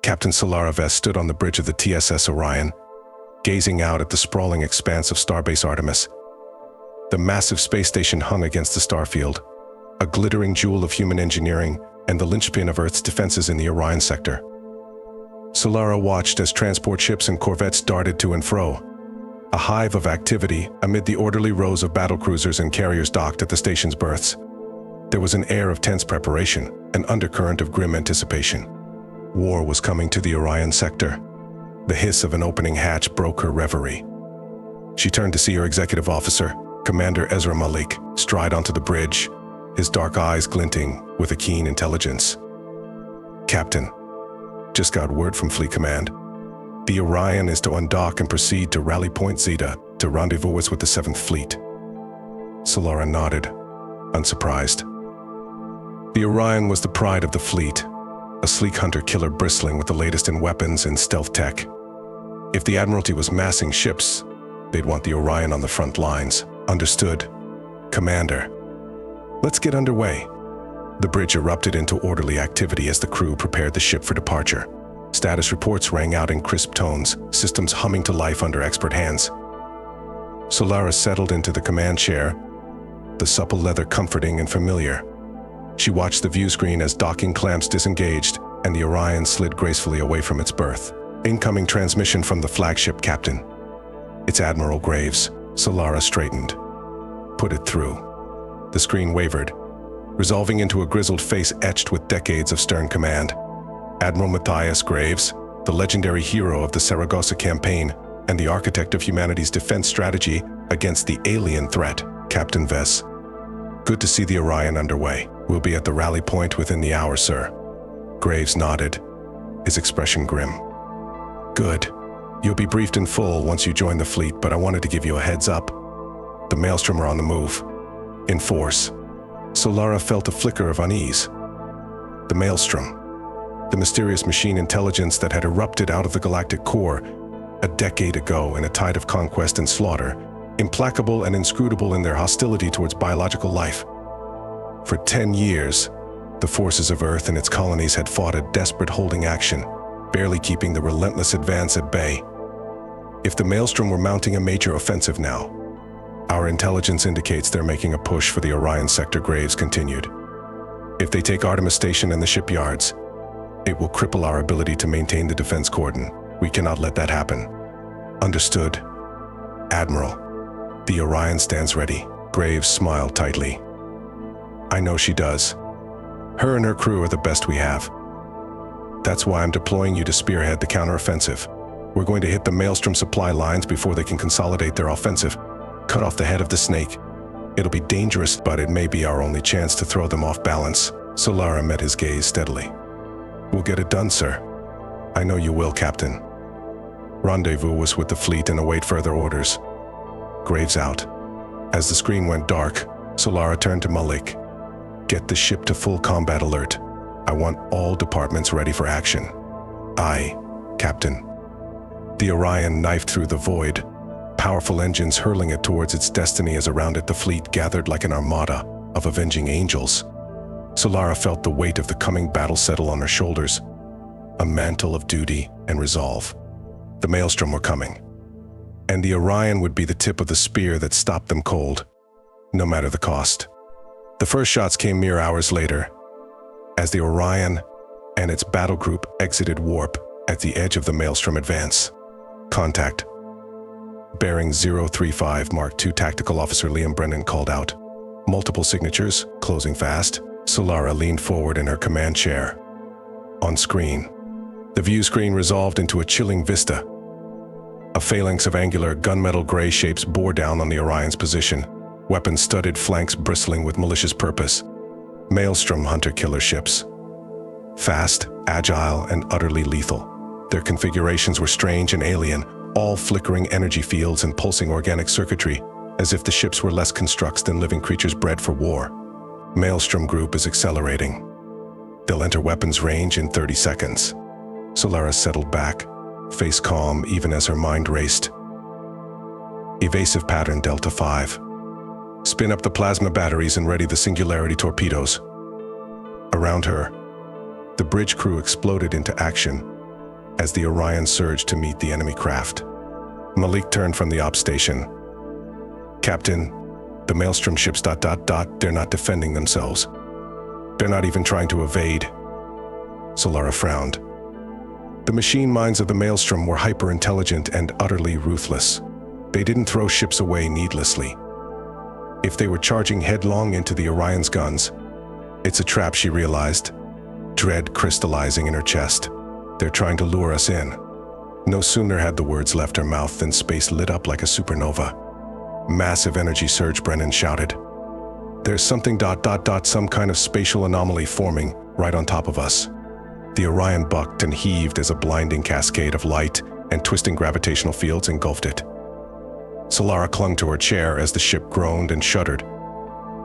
Captain Solara Vess stood on the bridge of the TSS Orion, gazing out at the sprawling expanse of Starbase Artemis. The massive space station hung against the starfield, a glittering jewel of human engineering and the linchpin of Earth's defenses in the Orion sector. Solara watched as transport ships and corvettes darted to and fro, a hive of activity amid the orderly rows of battlecruisers and carriers docked at the station's berths. There was an air of tense preparation, an undercurrent of grim anticipation. War was coming to the Orion sector. The hiss of an opening hatch broke her reverie. She turned to see her executive officer, Commander Ezra Malik, stride onto the bridge, his dark eyes glinting with a keen intelligence. "Captain, just got word from Fleet Command. The Orion is to undock and proceed to Rally Point Zeta to rendezvous us with the 7th Fleet." Solara nodded, unsurprised. The Orion was the pride of the fleet, a sleek hunter-killer bristling with the latest in weapons and stealth tech. If the Admiralty was massing ships, they'd want the Orion on the front lines. "Understood, Commander. Let's get underway." The bridge erupted into orderly activity as the crew prepared the ship for departure. Status reports rang out in crisp tones, systems humming to life under expert hands. Solara settled into the command chair, the supple leather comforting and familiar. She watched the view screen as docking clamps disengaged and the Orion slid gracefully away from its berth. "Incoming transmission from the flagship, Captain." "It's Admiral Graves." Solara straightened. "Put it through." The screen wavered, resolving into a grizzled face etched with decades of stern command. "Admiral Matthias Graves, the legendary hero of the Saragossa campaign and the architect of humanity's defense strategy against the alien threat, Captain Vess. Good to see the Orion underway. We'll be at the rally point within the hour, sir." Graves nodded, his expression grim. "Good. You'll be briefed in full once you join the fleet, but I wanted to give you a heads up. The Maelstrom are on the move. In force." Solara felt a flicker of unease. The Maelstrom, the mysterious machine intelligence that had erupted out of the galactic core a decade ago in a tide of conquest and slaughter, implacable and inscrutable in their hostility towards biological life. For 10 years, the forces of Earth and its colonies had fought a desperate holding action, barely keeping the relentless advance at bay. If the Maelstrom were mounting a major offensive now, our intelligence indicates they're making a push for the Orion sector. Graves continued. "If they take Artemis Station and the shipyards, it will cripple our ability to maintain the defense cordon. We cannot let that happen." "Understood, Admiral. The Orion stands ready." Graves smiled tightly. "I know she does. Her and her crew are the best we have. That's why I'm deploying you to spearhead the counteroffensive. We're going to hit the Maelstrom supply lines before they can consolidate their offensive. Cut off the head of the snake. It'll be dangerous, but it may be our only chance to throw them off balance." Solara met his gaze steadily. "We'll get it done, sir." "I know you will, Captain. Rendezvous us with the fleet and await further orders." Graves out. As the screen went dark, Solara turned to Malik. "Get the ship to full combat alert. I want all departments ready for action." "Aye, Captain." The Orion knifed through the void, powerful engines hurling it towards its destiny as around it the fleet gathered like an armada of avenging angels. Solara felt the weight of the coming battle settle on her shoulders, a mantle of duty and resolve. The Maelstrom were coming, and the Orion would be the tip of the spear that stopped them cold, no matter the cost. The first shots came mere hours later, as the Orion and its battle group exited warp at the edge of the Maelstrom advance. "Contact." Bearing 035 Mark II Tactical Officer Liam Brennan called out. Multiple signatures, closing fast. Solara leaned forward in her command chair. On screen, the view screen resolved into a chilling vista. A phalanx of angular, gunmetal gray shapes bore down on the Orion's position, weapon-studded flanks bristling with malicious purpose. Maelstrom hunter-killer ships. Fast, agile, and utterly lethal. Their configurations were strange and alien, all flickering energy fields and pulsing organic circuitry, as if the ships were less constructs than living creatures bred for war. Maelstrom group is accelerating. They'll enter weapons range in 30 seconds. Solara settled back, face calm even as her mind raced. Evasive pattern Delta 5. Spin up the plasma batteries and ready the singularity torpedoes. Around her, the bridge crew exploded into action, as the Orion surged to meet the enemy craft. Malik turned from the op station. "Captain, the Maelstrom ships ... they're not defending themselves. They're not even trying to evade." Solara frowned. The machine minds of the Maelstrom were hyper-intelligent and utterly ruthless. They didn't throw ships away needlessly. If they were charging headlong into the Orion's guns, it's a trap, she realized, dread crystallizing in her chest. They're trying to lure us in. No sooner had the words left her mouth than space lit up like a supernova. "Massive energy surge," Brennan shouted. "There's something ... some kind of spatial anomaly forming right on top of us." The Orion bucked and heaved as a blinding cascade of light and twisting gravitational fields engulfed it. Solara clung to her chair as the ship groaned and shuddered.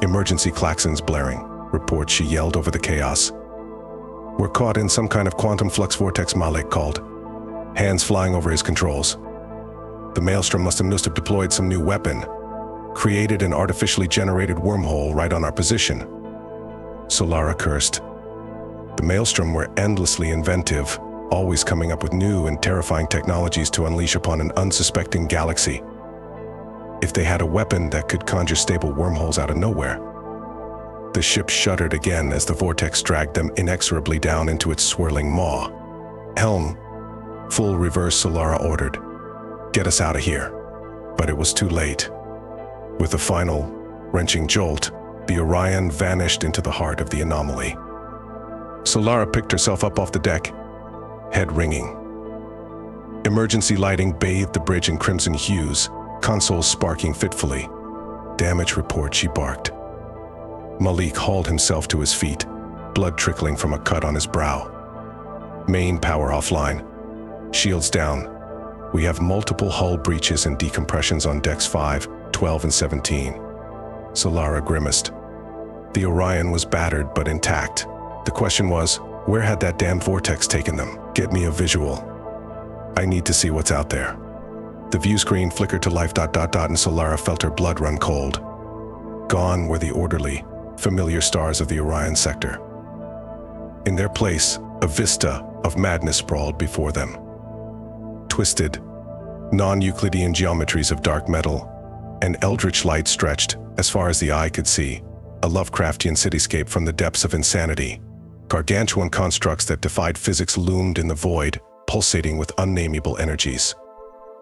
"Emergency klaxons blaring," reports she yelled over the chaos. "We're caught in some kind of quantum flux vortex," Malik called, hands flying over his controls. "The Maelstrom must have deployed some new weapon, created an artificially generated wormhole right on our position." Solara cursed. The Maelstrom were endlessly inventive, always coming up with new and terrifying technologies to unleash upon an unsuspecting galaxy. If they had a weapon that could conjure stable wormholes out of nowhere. The ship shuddered again as the vortex dragged them inexorably down into its swirling maw. "Helm, full reverse," Solara ordered. "Get us out of here." But it was too late. With a final, wrenching jolt, the Orion vanished into the heart of the anomaly. Solara picked herself up off the deck, head ringing. Emergency lighting bathed the bridge in crimson hues, consoles sparking fitfully. "Damage report," she barked. Malik hauled himself to his feet, blood trickling from a cut on his brow. "Main power offline. Shields down. We have multiple hull breaches and decompressions on decks 5, 12, and 17. Solara grimaced. The Orion was battered but intact. The question was, where had that damn vortex taken them? "Get me a visual. I need to see what's out there." The view screen flickered to life ... and Solara felt her blood run cold. Gone were the orderly, familiar stars of the Orion sector. In their place, a vista of madness sprawled before them. Twisted, non-Euclidean geometries of dark metal, and eldritch light stretched, as far as the eye could see, a Lovecraftian cityscape from the depths of insanity. Gargantuan constructs that defied physics loomed in the void, pulsating with unnameable energies.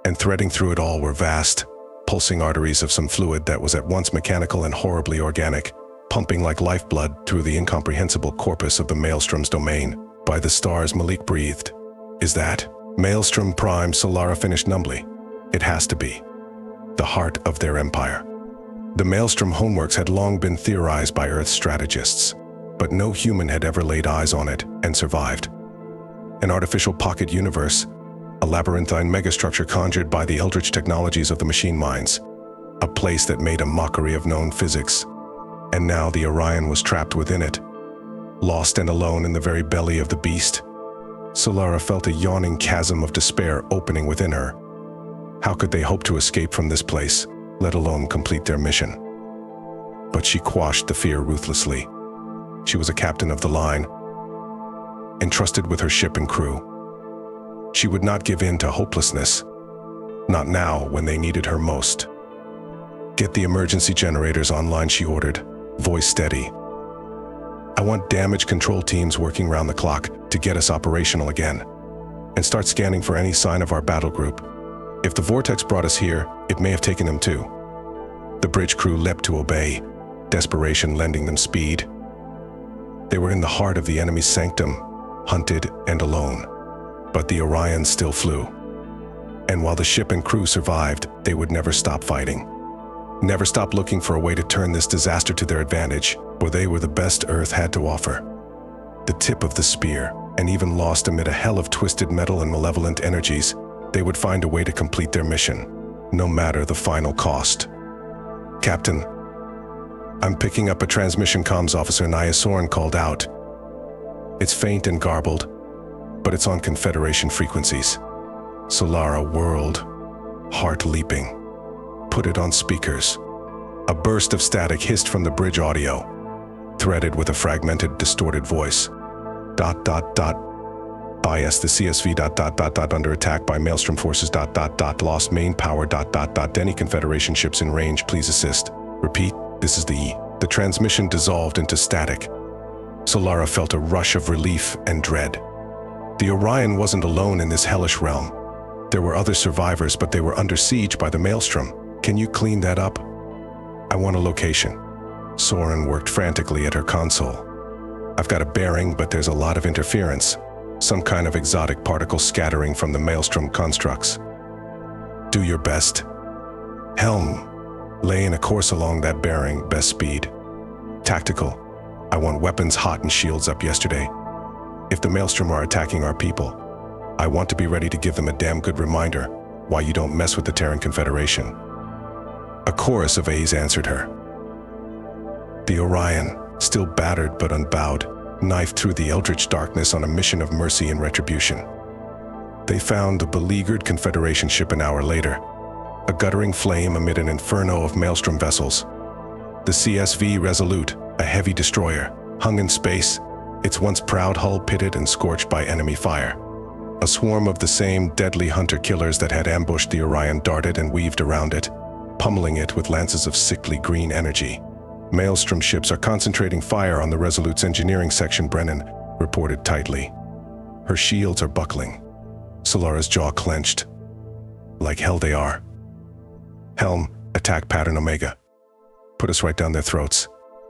And threading through it all were vast, pulsing arteries of some fluid that was at once mechanical and horribly organic, pumping like lifeblood through the incomprehensible corpus of the Maelstrom's domain. "By the stars," Malik breathed. "Is that Maelstrom Prime?" Solara finished numbly. "It has to be. The heart of their empire." The Maelstrom homeworks had long been theorized by Earth's strategists, but no human had ever laid eyes on it and survived. An artificial pocket universe, a labyrinthine megastructure conjured by the eldritch technologies of the machine minds, a place that made a mockery of known physics. And now the Orion was trapped within it, lost and alone in the very belly of the beast. Solara felt a yawning chasm of despair opening within her. How could they hope to escape from this place, let alone complete their mission? But she quashed the fear ruthlessly. She was a captain of the line, entrusted with her ship and crew. She would not give in to hopelessness, not now when they needed her most. "Get the emergency generators online," she ordered, voice steady. "I want damage control teams working round the clock to get us operational again, and start scanning for any sign of our battle group. If the vortex brought us here, it may have taken them too." The bridge crew leapt to obey, desperation lending them speed. They were in the heart of the enemy's sanctum, hunted and alone. But the Orion still flew. And while the ship and crew survived, they would never stop fighting. Never stop looking for a way to turn this disaster to their advantage, for they were the best Earth had to offer. The tip of the spear, and even lost amid a hell of twisted metal and malevolent energies, they would find a way to complete their mission, no matter the final cost. "Captain, I'm picking up a transmission comms," Officer Nyasoran called out. "It's faint and garbled, but it's on Confederation frequencies." Solara whirled, heart leaping. "Put it on speakers." A burst of static hissed from the bridge audio, threaded with a fragmented, distorted voice. ... IS the CSV ... under attack by Maelstrom forces ... lost main power ... Any Confederation ships in range, please assist. Repeat, this is the E. The transmission dissolved into static. Solara felt a rush of relief and dread. The Orion wasn't alone in this hellish realm. There were other survivors, but they were under siege by the Maelstrom. Can you clean that up? I want a location. Soren worked frantically at her console. I've got a bearing, but there's a lot of interference. Some kind of exotic particle scattering from the Maelstrom constructs. Do your best. Helm, lay in a course along that bearing, best speed. Tactical, I want weapons hot and shields up yesterday. If the Maelstrom are attacking our people, I want to be ready to give them a damn good reminder why you don't mess with the Terran Confederation. A chorus of A's answered her. The Orion, still battered but unbowed, knifed through the eldritch darkness on a mission of mercy and retribution. They found the beleaguered Confederation ship an hour later, a guttering flame amid an inferno of Maelstrom vessels. The CSV Resolute, a heavy destroyer, hung in space, its once proud hull pitted and scorched by enemy fire. A swarm of the same deadly hunter-killers that had ambushed the Orion darted and weaved around it, pummeling it with lances of sickly green energy. Maelstrom ships are concentrating fire on the Resolute's engineering section, Brennan reported tightly. Her shields are buckling. Solara's jaw clenched. Like hell they are. Helm, attack pattern Omega. Put us right down their throats.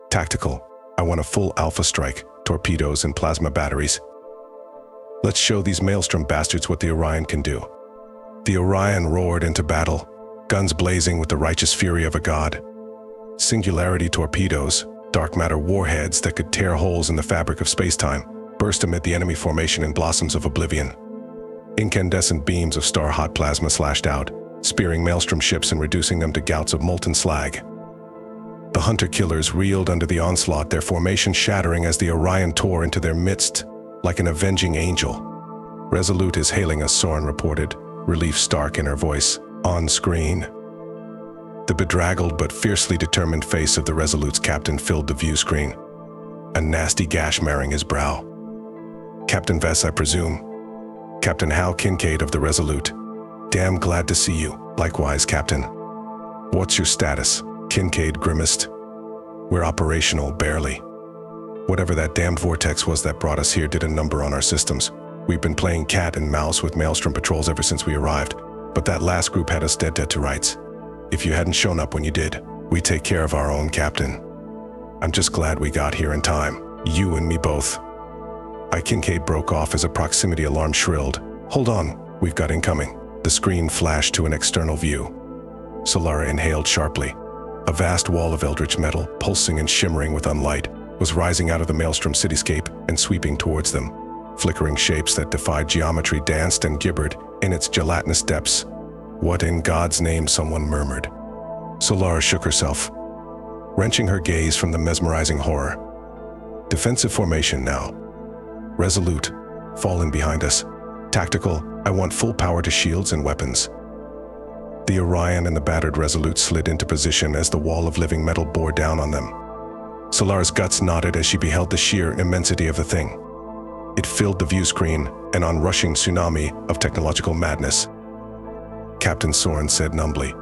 Tactical, I want a full alpha strike, torpedoes and plasma batteries. Let's show these Maelstrom bastards what the Orion can do. The Orion roared into battle, guns blazing with the righteous fury of a god. Singularity torpedoes, dark matter warheads that could tear holes in the fabric of space-time, burst amid the enemy formation in blossoms of oblivion. Incandescent beams of star-hot plasma slashed out, spearing Maelstrom ships and reducing them to gouts of molten slag. The hunter-killers reeled under the onslaught, their formation shattering as the Orion tore into their midst, like an avenging angel. Resolute is hailing us, Soren reported, relief stark in her voice. On screen. The bedraggled but fiercely determined face of the Resolute's captain filled the view screen, a nasty gash marring his brow. Captain Vess, I presume. Captain Hal Kincaid of the Resolute. Damn glad to see you. Likewise, Captain. What's your status? Kincaid grimaced. We're operational, barely. Whatever that damned vortex was that brought us here did a number on our systems. We've been playing cat and mouse with Maelstrom patrols ever since we arrived, but that last group had us dead to rights. If you hadn't shown up when you did, we'd take care of our own, Captain. I'm just glad we got here in time. You and me both. Kincaid broke off as a proximity alarm shrilled. Hold on, we've got incoming. The screen flashed to an external view. Solara inhaled sharply. A vast wall of eldritch metal, pulsing and shimmering with unlight, was rising out of the Maelstrom cityscape and sweeping towards them. Flickering shapes that defied geometry danced and gibbered in its gelatinous depths. What in God's name, someone murmured. Solara shook herself, wrenching her gaze from the mesmerizing horror. Defensive formation now. Resolute, fall in behind us. Tactical, I want full power to shields and weapons. The Orion and the battered Resolute slid into position as the wall of living metal bore down on them. Solara's guts knotted as she beheld the sheer immensity of the thing. It filled the view screen, an onrushing tsunami of technological madness. Captain Soren said numbly.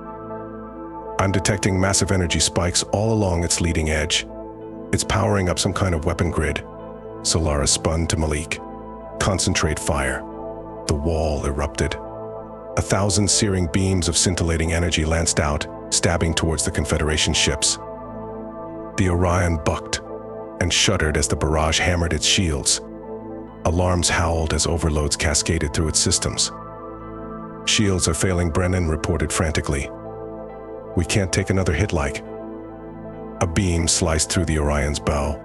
I'm detecting massive energy spikes all along its leading edge. It's powering up some kind of weapon grid. Solara spun to Malik. Concentrate fire. The wall erupted. 1,000 searing beams of scintillating energy lanced out, stabbing towards the Confederation ships. The Orion bucked and shuddered as the barrage hammered its shields. Alarms howled as overloads cascaded through its systems. Shields are failing, Brennan reported frantically. We can't take another hit like. A beam sliced through the Orion's bow,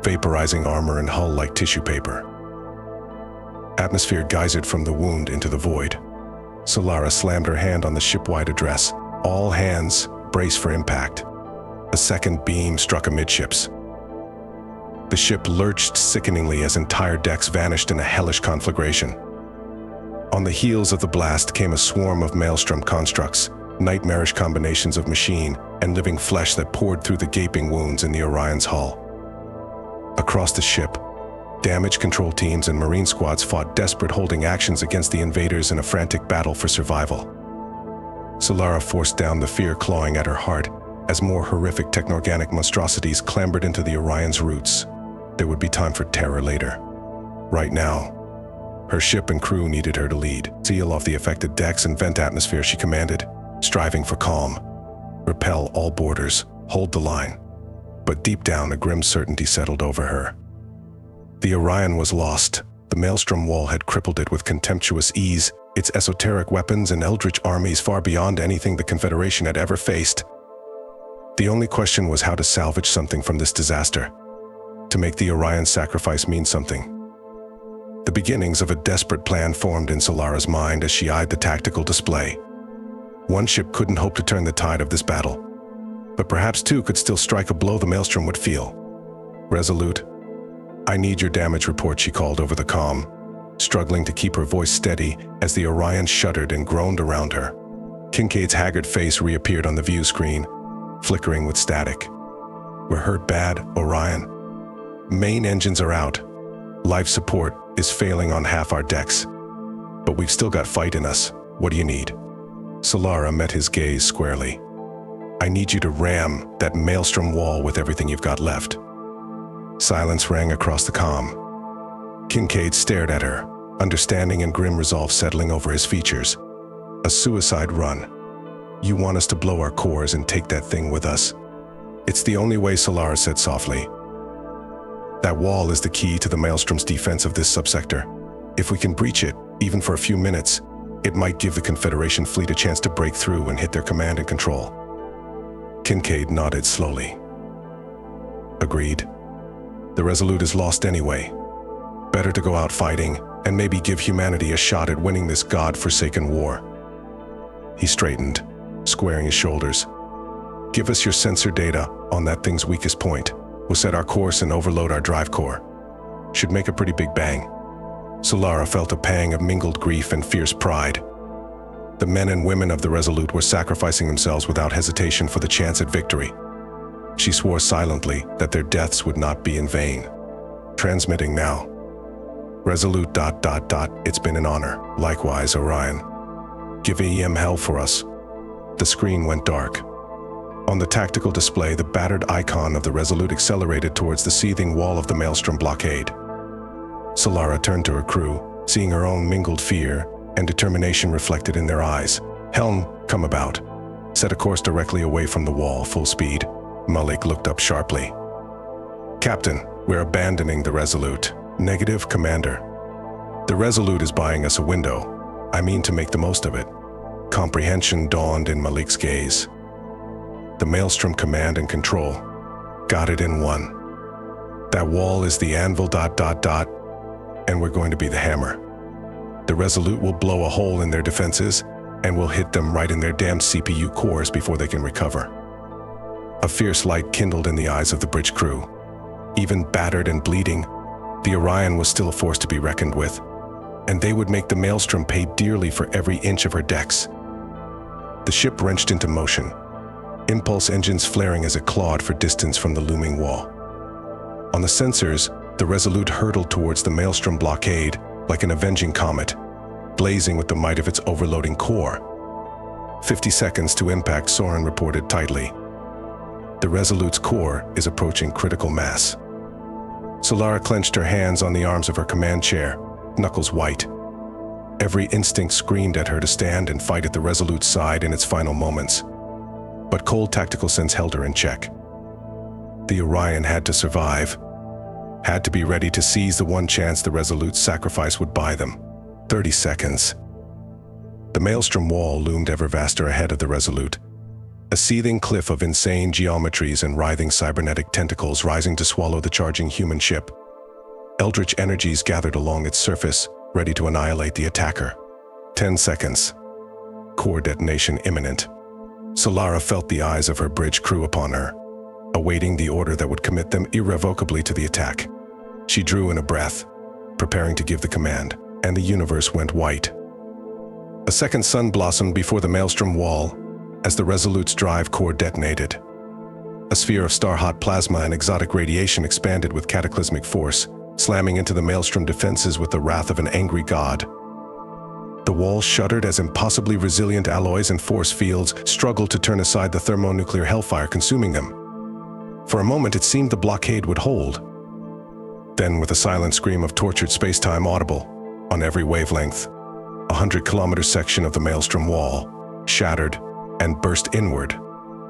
vaporizing armor and hull like tissue paper. Atmosphere geysered from the wound into the void. Solara slammed her hand on the ship-wide address. All hands, brace for impact. A second beam struck amidships. The ship lurched sickeningly as entire decks vanished in a hellish conflagration. On the heels of the blast came a swarm of Maelstrom constructs, nightmarish combinations of machine and living flesh that poured through the gaping wounds in the Orion's hull. Across the ship, Damage control teams and Marine squads fought desperate holding actions against the invaders in a frantic battle for survival. Solara forced down the fear clawing at her heart as more horrific technorganic monstrosities clambered into the Orion's roots. There would be time for terror later. Right now, her ship and crew needed her to lead. Seal off the affected decks and vent atmosphere, she commanded, striving for calm. Repel all boarders, hold the line. But deep down, a grim certainty settled over her. The Orion was lost. The Maelstrom wall had crippled it with contemptuous ease, its esoteric weapons and eldritch armies far beyond anything the Confederation had ever faced. The only question was how to salvage something from this disaster, to make the Orion's sacrifice mean something. The beginnings of a desperate plan formed in Solara's mind as she eyed the tactical display. One ship couldn't hope to turn the tide of this battle, but perhaps two could still strike a blow the Maelstrom would feel. Resolute, "I need your damage report," she called over the comm, struggling to keep her voice steady as the Orion shuddered and groaned around her. Kincaid's haggard face reappeared on the view screen, flickering with static. "We're hurt bad, Orion. Main engines are out. Life support is failing on half our decks. But we've still got fight in us. What do you need?" Solara met his gaze squarely. "I need you to ram that Maelstrom wall with everything you've got left." Silence rang across the comm. Kincaid stared at her, understanding and grim resolve settling over his features. "A suicide run. You want us to blow our cores and take that thing with us?" "It's the only way," Solara said softly. "That wall is the key to the Maelstrom's defense of this subsector. If we can breach it, even for a few minutes, it might give the Confederation fleet a chance to break through and hit their command and control." Kincaid nodded slowly. "Agreed. The Resolute is lost anyway. Better to go out fighting and maybe give humanity a shot at winning this god-forsaken war." He straightened, squaring his shoulders. "Give us your sensor data on that thing's weakest point. We'll set our course and overload our drive core. Should make a pretty big bang." Solara felt a pang of mingled grief and fierce pride. The men and women of the Resolute were sacrificing themselves without hesitation for the chance at victory. She swore silently that their deaths would not be in vain. Transmitting now. Resolute ... It's been an honor. Likewise, Orion. Give EM hell for us." The screen went dark. On the tactical display, the battered icon of the Resolute accelerated towards the seething wall of the Maelstrom blockade. Solara turned to her crew, seeing her own mingled fear and determination reflected in their eyes. "Helm, come about. Set a course directly away from the wall, full speed." Malik looked up sharply. "Captain, we're abandoning the Resolute." "Negative, Commander. The Resolute is buying us a window. I mean to make the most of it." Comprehension dawned in Malik's gaze. "The Maelstrom command and control. Got it in one. That wall is the anvil ... and we're going to be the hammer. The Resolute will blow a hole in their defenses, and we'll hit them right in their damn CPU cores before they can recover." A fierce light kindled in the eyes of the bridge crew. Even battered and bleeding, the Orion was still a force to be reckoned with, and they would make the Maelstrom pay dearly for every inch of her decks. The ship wrenched into motion, impulse engines flaring as it clawed for distance from the looming wall. On the sensors, the Resolute hurtled towards the Maelstrom blockade like an avenging comet, blazing with the might of its overloading core. 50 seconds to impact, Soren reported tightly. The Resolute's core is approaching critical mass. Solara clenched her hands on the arms of her command chair, knuckles white. Every instinct screamed at her to stand and fight at the Resolute's side in its final moments. But cold tactical sense held her in check. The Orion had to survive, had to be ready to seize the one chance the Resolute's sacrifice would buy them. 30 seconds. The Maelstrom wall loomed ever vaster ahead of the Resolute, a seething cliff of insane geometries and writhing cybernetic tentacles rising to swallow the charging human ship. Eldritch energies gathered along its surface, ready to annihilate the attacker. 10 seconds. Core detonation imminent. Solara felt the eyes of her bridge crew upon her, awaiting the order that would commit them irrevocably to the attack. She drew in a breath, preparing to give the command, and the universe went white. A second sun blossomed before the Maelstrom wall as the Resolute's drive core detonated. A sphere of star-hot plasma and exotic radiation expanded with cataclysmic force, slamming into the Maelstrom defenses with the wrath of an angry god. The walls shuddered as impossibly resilient alloys and force fields struggled to turn aside the thermonuclear hellfire consuming them. For a moment, it seemed the blockade would hold. Then, with a silent scream of tortured space-time audible on every wavelength, a 100-kilometer section of the Maelstrom wall shattered and burst inward,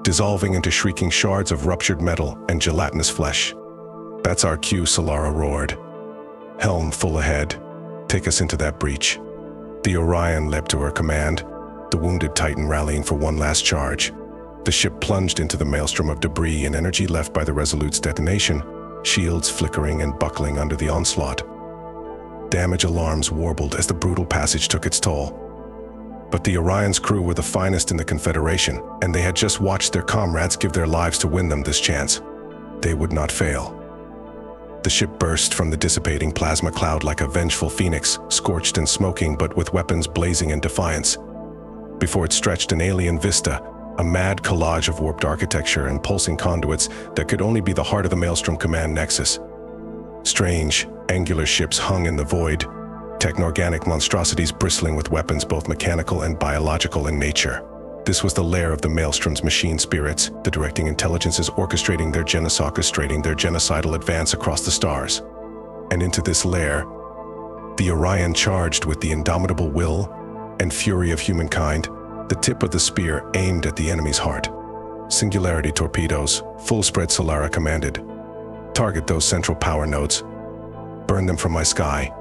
dissolving into shrieking shards of ruptured metal and gelatinous flesh. "That's our cue," Solara roared. "Helm full ahead. Take us into that breach." The Orion leapt to her command, the wounded Titan rallying for one last charge. The ship plunged into the maelstrom of debris and energy left by the Resolute's detonation, shields flickering and buckling under the onslaught. Damage alarms warbled as the brutal passage took its toll. But the Orion's crew were the finest in the Confederation, and they had just watched their comrades give their lives to win them this chance. They would not fail. The ship burst from the dissipating plasma cloud like a vengeful phoenix, scorched and smoking but with weapons blazing in defiance. Before it stretched an alien vista, a mad collage of warped architecture and pulsing conduits that could only be the heart of the Maelstrom command nexus. Strange, angular ships hung in the void, techno-organic monstrosities bristling with weapons both mechanical and biological in nature. This was the lair of the Maelstrom's machine spirits, the directing intelligences orchestrating their genocidal advance across the stars. And into this lair, the Orion charged with the indomitable will and fury of humankind, the tip of the spear aimed at the enemy's heart. Singularity torpedoes, full spread, Solara commanded. Target those central power nodes. Burn them from my sky.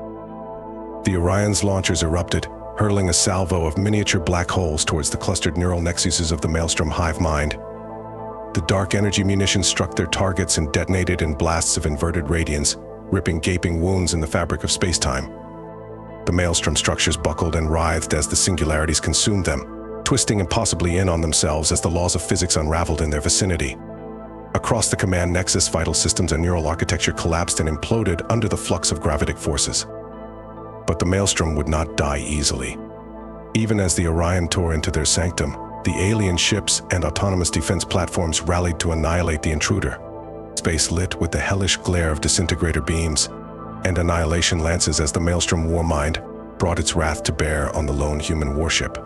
The Orion's launchers erupted, hurling a salvo of miniature black holes towards the clustered neural nexuses of the Maelstrom hive mind. The dark energy munitions struck their targets and detonated in blasts of inverted radiance, ripping gaping wounds in the fabric of space-time. The Maelstrom structures buckled and writhed as the singularities consumed them, twisting impossibly in on themselves as the laws of physics unraveled in their vicinity. Across the command nexus, vital systems and neural architecture collapsed and imploded under the flux of gravitic forces. But the Maelstrom would not die easily. Even as the Orion tore into their sanctum, the alien ships and autonomous defense platforms rallied to annihilate the intruder. Space lit with the hellish glare of disintegrator beams and annihilation lances as the Maelstrom warmind brought its wrath to bear on the lone human warship.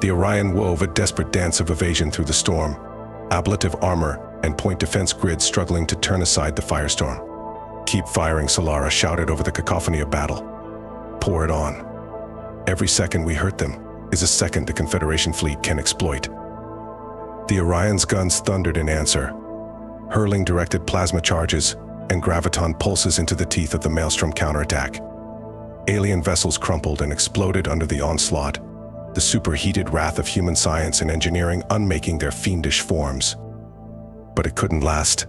The Orion wove a desperate dance of evasion through the storm, ablative armor and point defense grids struggling to turn aside the firestorm. "Keep firing," Solara shouted over the cacophony of battle. "Pour it on. Every second we hurt them is a second the Confederation fleet can exploit." The Orion's guns thundered in answer, hurling directed plasma charges and graviton pulses into the teeth of the Maelstrom counterattack. Alien vessels crumpled and exploded under the onslaught, the superheated wrath of human science and engineering unmaking their fiendish forms. But it couldn't last.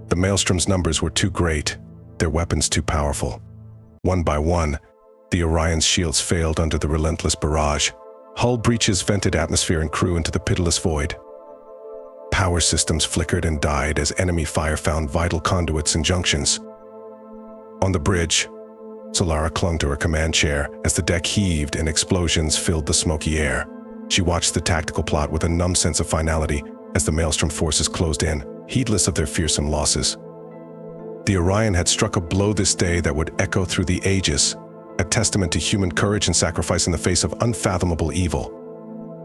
The Maelstrom's numbers were too great, their weapons too powerful. One by one, the Orion's shields failed under the relentless barrage. Hull breaches vented atmosphere and crew into the pitiless void. Power systems flickered and died as enemy fire found vital conduits and junctions. On the bridge, Solara clung to her command chair as the deck heaved and explosions filled the smoky air. She watched the tactical plot with a numb sense of finality as the Maelstrom forces closed in, heedless of their fearsome losses. The Orion had struck a blow this day that would echo through the ages, a testament to human courage and sacrifice in the face of unfathomable evil.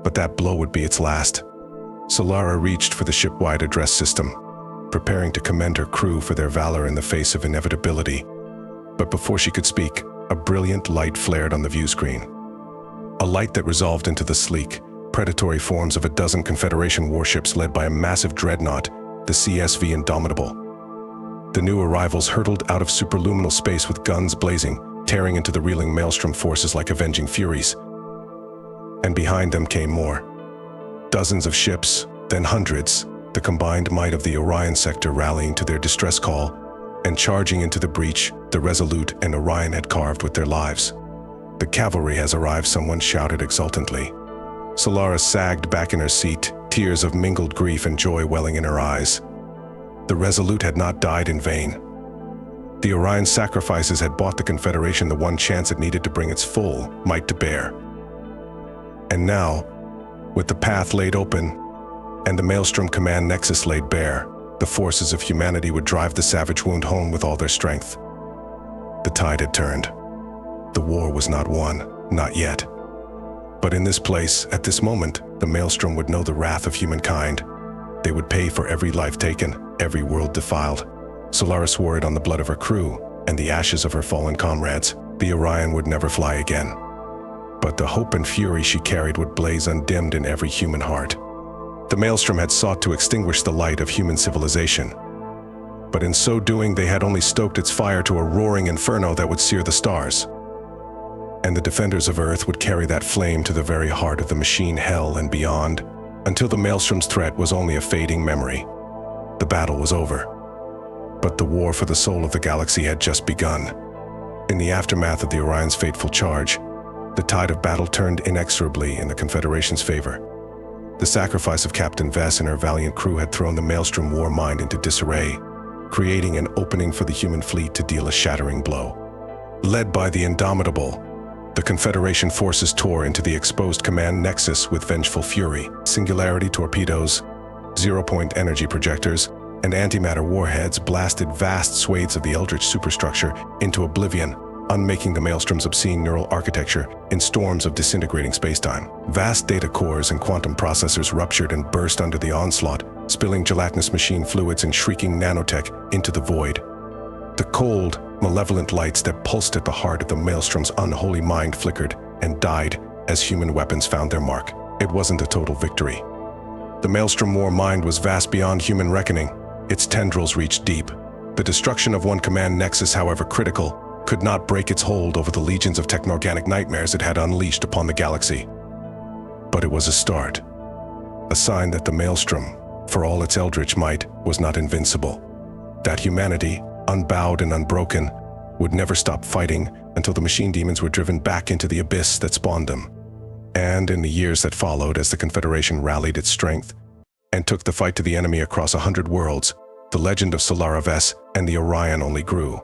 But that blow would be its last. Solara reached for the ship-wide address system, preparing to commend her crew for their valor in the face of inevitability. But before she could speak, a brilliant light flared on the view screen. A light that resolved into the sleek, predatory forms of a dozen Confederation warships led by a massive dreadnought, the CSV Indomitable. The new arrivals hurtled out of superluminal space with guns blazing, tearing into the reeling Maelstrom forces like avenging furies. And behind them came more. Dozens of ships, then hundreds, the combined might of the Orion sector rallying to their distress call and charging into the breach the Resolute and Orion had carved with their lives. "The cavalry has arrived," someone shouted exultantly. Solara sagged back in her seat, tears of mingled grief and joy welling in her eyes. The Resolute had not died in vain. The Orion's sacrifices had bought the Confederation the one chance it needed to bring its full might to bear. And now, with the path laid open and the Maelstrom command nexus laid bare, the forces of humanity would drive the savage wound home with all their strength. The tide had turned. The war was not won, not yet. But in this place, at this moment, the Maelstrom would know the wrath of humankind. They would pay for every life taken, every world defiled. Solara swore it on the blood of her crew and the ashes of her fallen comrades. The Orion would never fly again. But the hope and fury she carried would blaze undimmed in every human heart. The Maelstrom had sought to extinguish the light of human civilization. But in so doing, they had only stoked its fire to a roaring inferno that would sear the stars. And the defenders of Earth would carry that flame to the very heart of the machine hell and beyond, until the Maelstrom's threat was only a fading memory. The battle was over. But the war for the soul of the galaxy had just begun. In the aftermath of the Orion's fateful charge, the tide of battle turned inexorably in the Confederation's favor. The sacrifice of Captain Vess and her valiant crew had thrown the Maelstrom war mind into disarray, creating an opening for the human fleet to deal a shattering blow. Led by the Indomitable, the Confederation forces tore into the exposed command nexus with vengeful fury. Singularity torpedoes, zero-point energy projectors, and antimatter warheads blasted vast swathes of the Eldritch superstructure into oblivion, unmaking the Maelstrom's obscene neural architecture in storms of disintegrating spacetime. Vast data cores and quantum processors ruptured and burst under the onslaught, spilling gelatinous machine fluids and shrieking nanotech into the void. The cold, malevolent lights that pulsed at the heart of the Maelstrom's unholy mind flickered and died as human weapons found their mark. It wasn't a total victory. The Maelstrom war mind was vast beyond human reckoning. Its tendrils reached deep. The destruction of one command nexus, however critical, could not break its hold over the legions of technorganic nightmares it had unleashed upon the galaxy. But it was a start. A sign that the Maelstrom, for all its eldritch might, was not invincible. That humanity, unbowed and unbroken, would never stop fighting until the machine demons were driven back into the abyss that spawned them. And in the years that followed, as the Confederation rallied its strength and took the fight to the enemy across 100 worlds, the legend of Solara Vess and the Orion only grew.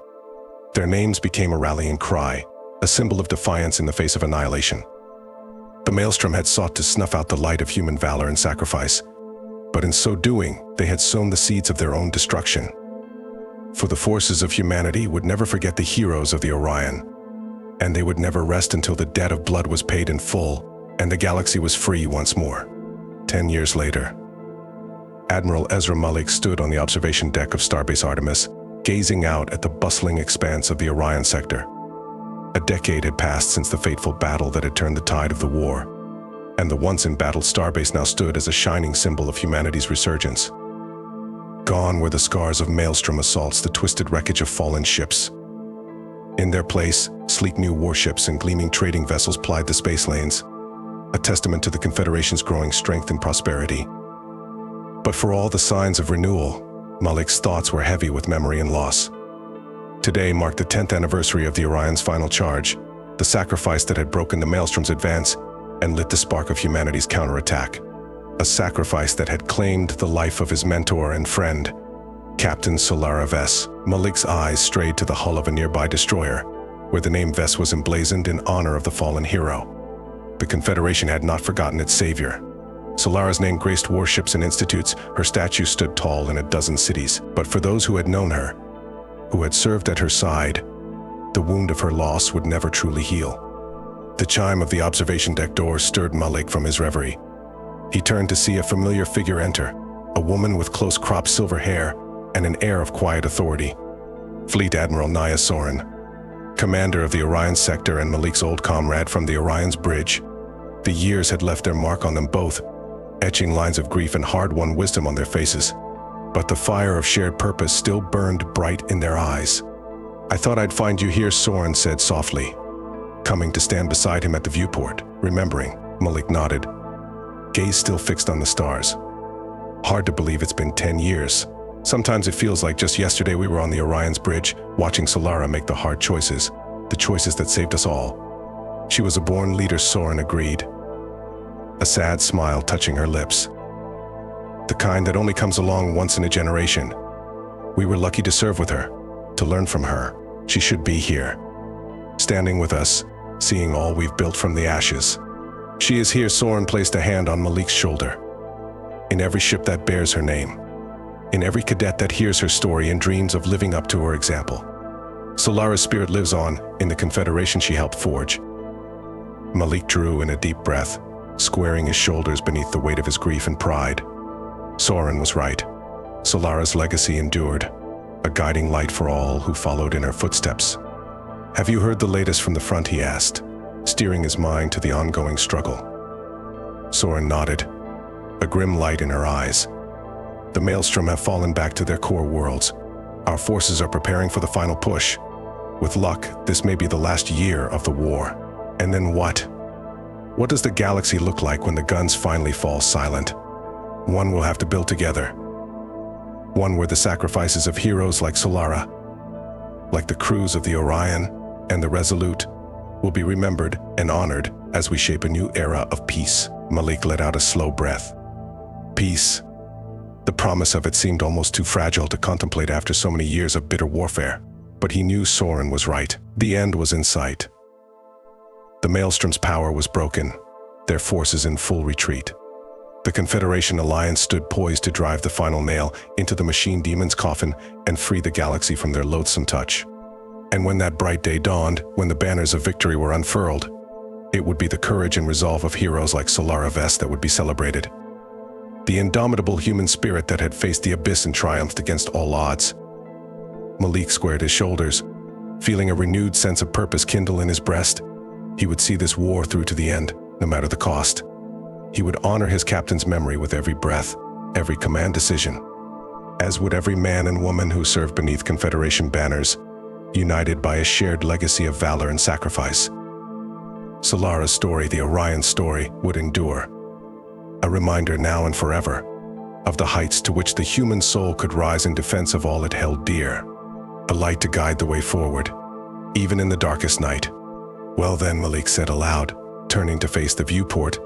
Their names became a rallying cry, a symbol of defiance in the face of annihilation. The Maelstrom had sought to snuff out the light of human valor and sacrifice, but in so doing, they had sown the seeds of their own destruction. For the forces of humanity would never forget the heroes of the Orion, and they would never rest until the debt of blood was paid in full and the galaxy was free once more. 10 years later, Admiral Ezra Malik stood on the observation deck of Starbase Artemis, gazing out at the bustling expanse of the Orion sector. A decade had passed since the fateful battle that had turned the tide of the war, and the once embattled Starbase now stood as a shining symbol of humanity's resurgence. Gone were the scars of Maelstrom assaults, the twisted wreckage of fallen ships. In their place, sleek new warships and gleaming trading vessels plied the space lanes, a testament to the Confederation's growing strength and prosperity. But for all the signs of renewal, Malik's thoughts were heavy with memory and loss. Today marked the 10th anniversary of the Orion's final charge, the sacrifice that had broken the Maelstrom's advance and lit the spark of humanity's counterattack. A sacrifice that had claimed the life of his mentor and friend, Captain Solara Vess. Malik's eyes strayed to the hull of a nearby destroyer, where the name Vess was emblazoned in honor of the fallen hero. The Confederation had not forgotten its savior. Solara's name graced warships and institutes, her statue stood tall in a dozen cities. But for those who had known her, who had served at her side, the wound of her loss would never truly heal. The chime of the observation deck door stirred Malik from his reverie. He turned to see a familiar figure enter, a woman with close-cropped silver hair and an air of quiet authority. Fleet Admiral Naya Soren, commander of the Orion sector and Malik's old comrade from the Orion's bridge. The years had left their mark on them both, etching lines of grief and hard-won wisdom on their faces. But the fire of shared purpose still burned bright in their eyes. "I thought I'd find you here," Soren said softly, coming to stand beside him at the viewport. "Remembering?" Malik nodded, gaze still fixed on the stars. "Hard to believe it's been 10 years. Sometimes it feels like just yesterday we were on the Orion's bridge, watching Solara make the hard choices, the choices that saved us all." "She was a born leader," Soren agreed, a sad smile touching her lips. "The kind that only comes along once in a generation. We were lucky to serve with her, to learn from her. She should be here, standing with us, seeing all we've built from the ashes." "She is here," Soren placed a hand on Malik's shoulder. "In every ship that bears her name, in every cadet that hears her story and dreams of living up to her example." Solara's spirit lives on in the confederation she helped forge. Malik drew in a deep breath, squaring his shoulders beneath the weight of his grief and pride. Soren was right. Solara's legacy endured, a guiding light for all who followed in her footsteps. "Have you heard the latest from the front?" he asked, steering his mind to the ongoing struggle. Soren nodded, a grim light in her eyes. "The Maelstrom have fallen back to their core worlds. Our forces are preparing for the final push. With luck, this may be the last year of the war. And then what? What does the galaxy look like when the guns finally fall silent? One we'll have to build together. One where the sacrifices of heroes like Solara, like the crews of the Orion and the Resolute, will be remembered and honored as we shape a new era of peace." Malik let out a slow breath. Peace. The promise of it seemed almost too fragile to contemplate after so many years of bitter warfare. But he knew Soren was right. The end was in sight. The Maelstrom's power was broken, their forces in full retreat. The Confederation alliance stood poised to drive the final nail into the machine demon's coffin and free the galaxy from their loathsome touch. And when that bright day dawned, when the banners of victory were unfurled, it would be the courage and resolve of heroes like Solara Vess that would be celebrated. The indomitable human spirit that had faced the abyss and triumphed against all odds. Malik squared his shoulders, feeling a renewed sense of purpose kindle in his breast. He would see this war through to the end, no matter the cost. He would honor his captain's memory with every breath, every command decision, as would every man and woman who served beneath Confederation banners, united by a shared legacy of valor and sacrifice. Solara's story, the Orion story, would endure. A reminder now and forever of the heights to which the human soul could rise in defense of all it held dear. A light to guide the way forward, even in the darkest night. "Well then," Malik said aloud, turning to face the viewport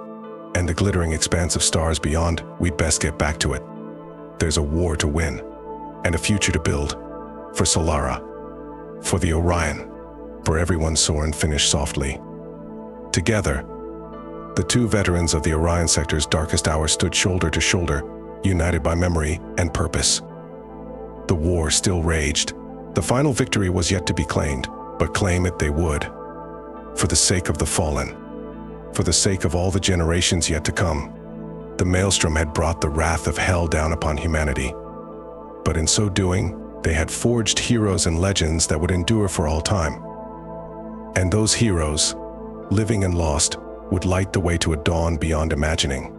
and the glittering expanse of stars beyond, "we'd best get back to it. There's a war to win, and a future to build. For Solara, for the Orion, for everyone," Soren finished softly. Together, the two veterans of the Orion sector's darkest hour stood shoulder to shoulder, united by memory and purpose. The war still raged. The final victory was yet to be claimed, but claim it they would. For the sake of the fallen, for the sake of all the generations yet to come. The Maelstrom had brought the wrath of hell down upon humanity. But in so doing, they had forged heroes and legends that would endure for all time. And those heroes, living and lost, would light the way to a dawn beyond imagining.